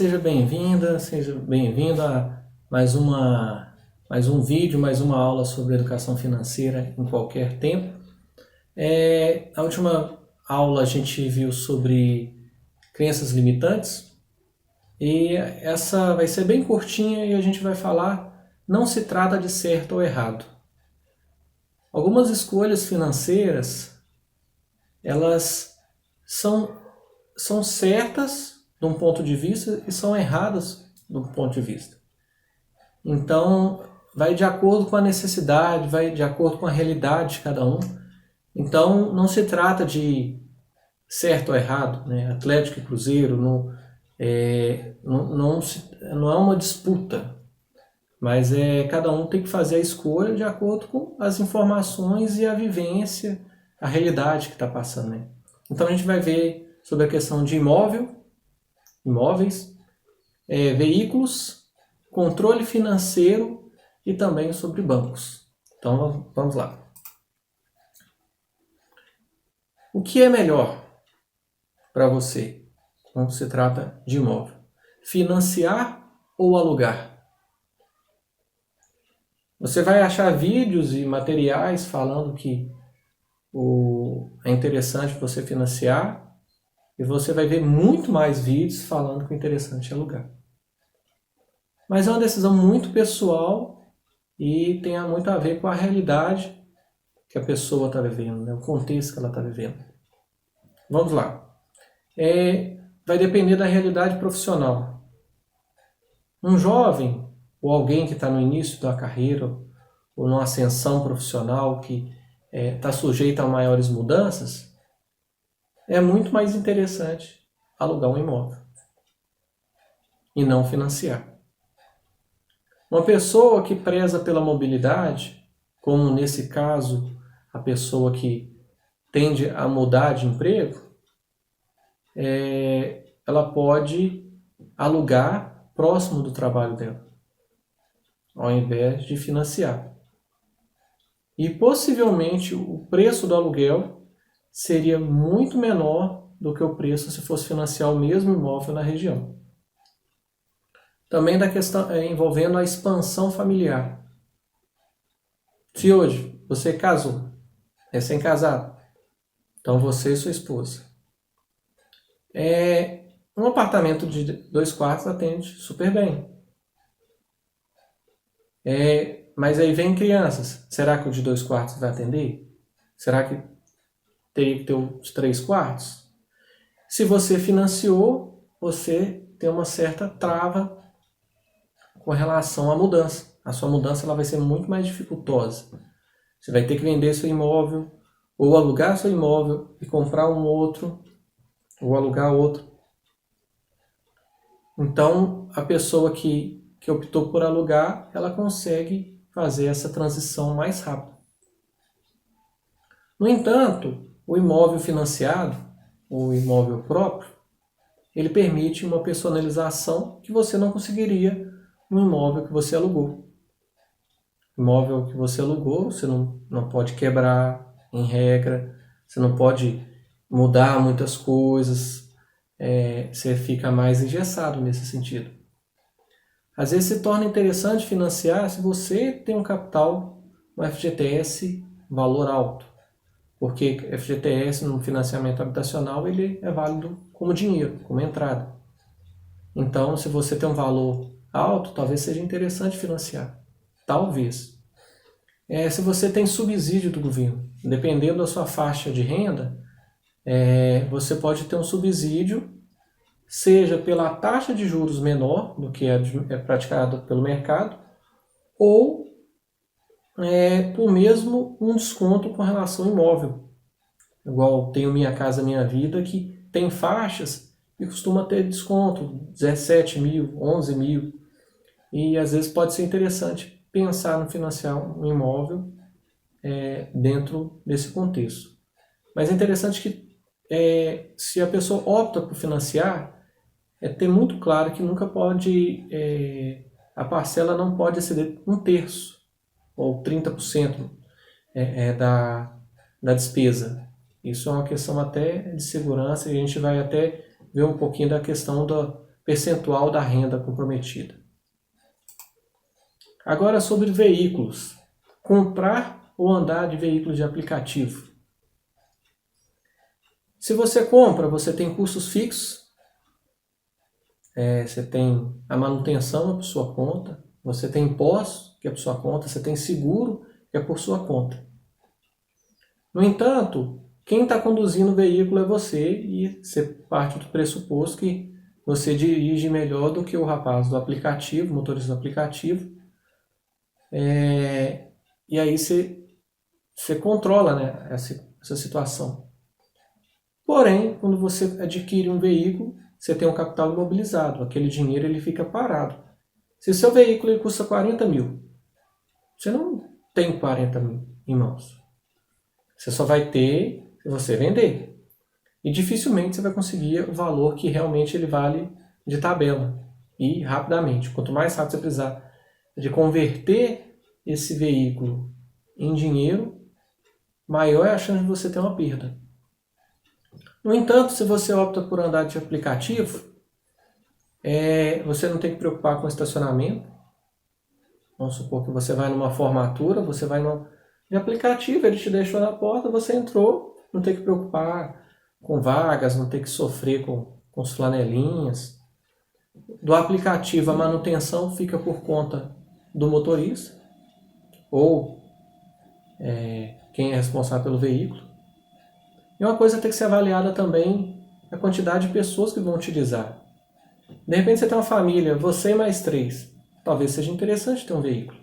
seja bem-vinda, seja bem-vindo a mais um vídeo, mais uma aula sobre educação financeira em qualquer tempo. Na última aula a gente viu sobre crenças limitantes e essa vai ser bem curtinha e a gente vai falar, não se trata de certo ou errado. Algumas escolhas financeiras, elas são certas de um ponto de vista e são erradas do ponto de vista. Então, vai de acordo com a necessidade, vai de acordo com a realidade de cada um. Então, não se trata de certo ou errado, né? Atlético e Cruzeiro não é uma disputa, mas cada um tem que fazer a escolha de acordo com as informações e a vivência, a realidade que está passando, né? Então, a gente vai ver sobre a questão de imóveis, veículos, controle financeiro e também sobre bancos. Então vamos lá. O que é melhor para você quando se trata de imóvel? Financiar ou alugar? Você vai achar vídeos e materiais falando que é interessante você financiar e você vai ver muito mais vídeos falando que o interessante é alugar. Mas é uma decisão muito pessoal e tem muito a ver com a realidade que a pessoa está vivendo, né? O contexto que ela está vivendo. Vamos lá. Vai depender da realidade profissional. Um jovem ou alguém que está no início da carreira ou numa ascensão profissional que está sujeito a maiores mudanças, é muito mais interessante alugar um imóvel e não financiar. Uma pessoa que preza pela mobilidade, como nesse caso a pessoa que tende a mudar de emprego, ela pode alugar próximo do trabalho dela, ao invés de financiar. E possivelmente o preço do aluguel seria muito menor do que o preço se fosse financiar o mesmo imóvel na região. Também da questão envolvendo a expansão familiar. Se hoje você casou, recém-casado, então você e sua esposa, um apartamento de 2 quartos atende super bem. Mas aí vem crianças. Será que o de 2 quartos vai atender? Será que teria que ter os 3 quartos? Se você financiou, você tem uma certa trava com relação à mudança. A sua mudança ela vai ser muito mais dificultosa. Você vai ter que vender seu imóvel, ou alugar seu imóvel e comprar um outro, ou alugar outro. Então, a pessoa que optou por alugar, ela consegue fazer essa transição mais rápido. No entanto, o imóvel financiado, o imóvel próprio, ele permite uma personalização que você não conseguiria no imóvel que você alugou. Imóvel que você alugou, você não pode quebrar em regra, você não pode mudar muitas coisas, você fica mais engessado nesse sentido. Às vezes se torna interessante financiar se você tem um capital, um FGTS, valor alto, porque FGTS no financiamento habitacional ele é válido como dinheiro, como entrada. Então, se você tem um valor alto, talvez seja interessante financiar. Talvez. Se você tem subsídio do governo, dependendo da sua faixa de renda, você pode ter um subsídio, seja pela taxa de juros menor do que é praticado pelo mercado, ou por mesmo um desconto com relação ao imóvel. Igual tenho Minha Casa Minha Vida, que tem faixas e costuma ter desconto, 17 mil, 11 mil. E às vezes pode ser interessante pensar no financiar um imóvel dentro desse contexto. Mas é interessante que se a pessoa opta por financiar, ter muito claro que nunca pode, a parcela não pode exceder 1/3 ou 30% da despesa. Isso é uma questão até de segurança e a gente vai até ver um pouquinho da questão percentual da renda comprometida. Agora sobre veículos. Comprar ou andar de veículos de aplicativo. Se você compra, você tem custos fixos, você tem a manutenção é por sua conta, você tem impostos, que é por sua conta, você tem seguro, que é por sua conta. No entanto, quem está conduzindo o veículo é você e você parte do pressuposto que você dirige melhor do que o rapaz do aplicativo, o motorista do aplicativo. E aí você controla, né, essa situação. Porém, quando você adquire um veículo, você tem um capital imobilizado. Aquele dinheiro ele fica parado. Se seu veículo ele custa 40 mil, você não tem 40 mil em mãos. Você só vai ter se você vender. E dificilmente você vai conseguir o valor que realmente ele vale de tabela. E rapidamente. Quanto mais rápido você precisar de converter esse veículo em dinheiro, maior é a chance de você ter uma perda. No entanto, se você opta por andar de aplicativo, você não tem que preocupar com estacionamento. Vamos supor que você vai numa formatura, você vai de aplicativo, ele te deixou na porta, você entrou, não tem que preocupar com vagas, não tem que sofrer com os flanelinhas. Do aplicativo, a manutenção fica por conta do motorista ou quem é responsável pelo veículo. E uma coisa tem que ser avaliada também a quantidade de pessoas que vão utilizar. De repente você tem uma família, você e mais 3. Talvez seja interessante ter um veículo.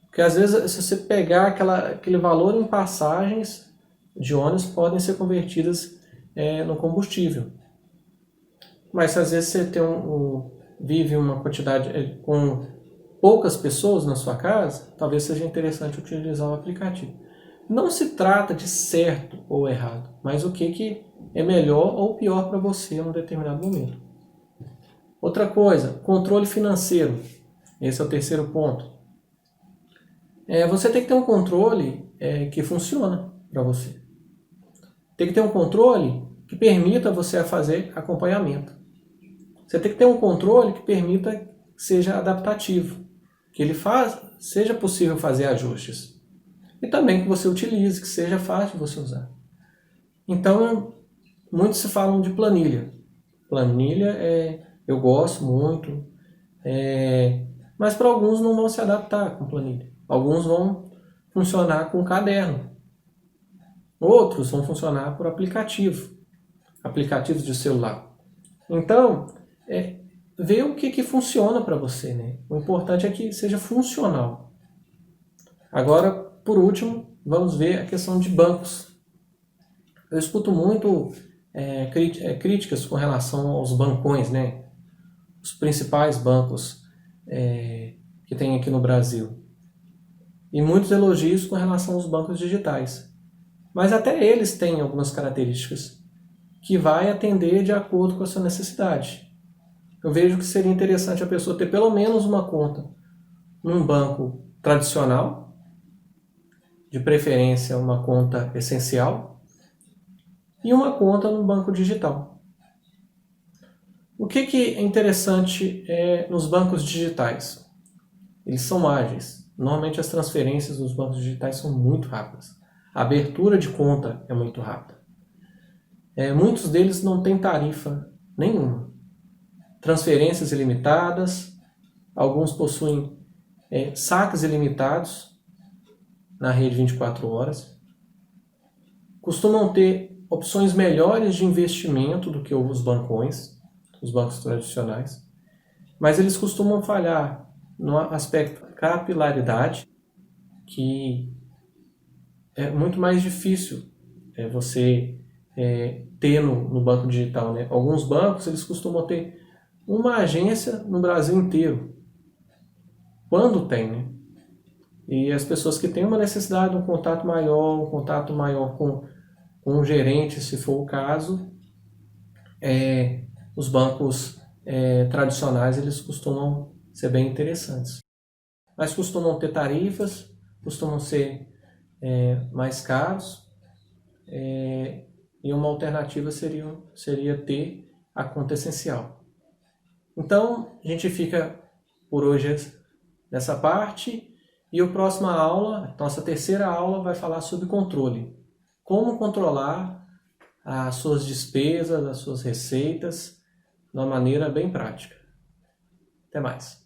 Porque às vezes se você pegar aquele valor em passagens de ônibus podem ser convertidas no combustível. Mas se às vezes você vive uma quantidade com poucas pessoas na sua casa, talvez seja interessante utilizar o aplicativo. Não se trata de certo ou errado, mas o que é melhor ou pior para você em um determinado momento. Outra coisa, controle financeiro. Esse é o terceiro ponto. Você tem que ter um controle que funciona para você. Tem que ter um controle que permita você fazer acompanhamento. Você tem que ter um controle que permita que seja adaptativo, que ele seja possível fazer ajustes. E também que você utilize, que seja fácil de você usar. Então, muitos se falam de planilha. Planilha eu gosto muito, mas para alguns não vão se adaptar com planilha. Alguns vão funcionar com caderno. Outros vão funcionar por aplicativos de celular. Então, ver o que funciona para você, né? O importante é que seja funcional. Agora, por último, vamos ver a questão de bancos. Eu escuto muito críticas com relação aos bancões, né? Os principais bancos que tem aqui no Brasil. E muitos elogios com relação aos bancos digitais. Mas até eles têm algumas características que vai atender de acordo com a sua necessidade. Eu vejo que seria interessante a pessoa ter pelo menos uma conta num banco tradicional, de preferência uma conta essencial, e uma conta no banco digital. O que é interessante nos bancos digitais? Eles são ágeis. Normalmente as transferências nos bancos digitais são muito rápidas. A abertura de conta é muito rápida. Muitos deles não têm tarifa nenhuma. Transferências ilimitadas, alguns possuem saques ilimitados na rede 24 horas. Costumam ter opções melhores de investimento do que os bancões, os bancos tradicionais, mas eles costumam falhar no aspecto capilaridade, que é muito mais difícil você ter no banco digital, né? Alguns bancos eles costumam ter uma agência no Brasil inteiro, quando tem, né? E as pessoas que têm uma necessidade de um contato maior com um gerente, se for o caso, os bancos tradicionais eles costumam ser bem interessantes. Mas costumam ter tarifas, costumam ser mais caros, e uma alternativa seria ter a conta essencial. Então, a gente fica por hoje nessa parte e a próxima aula, nossa terceira aula, vai falar sobre controle. Como controlar as suas despesas, as suas receitas, de uma maneira bem prática. Até mais.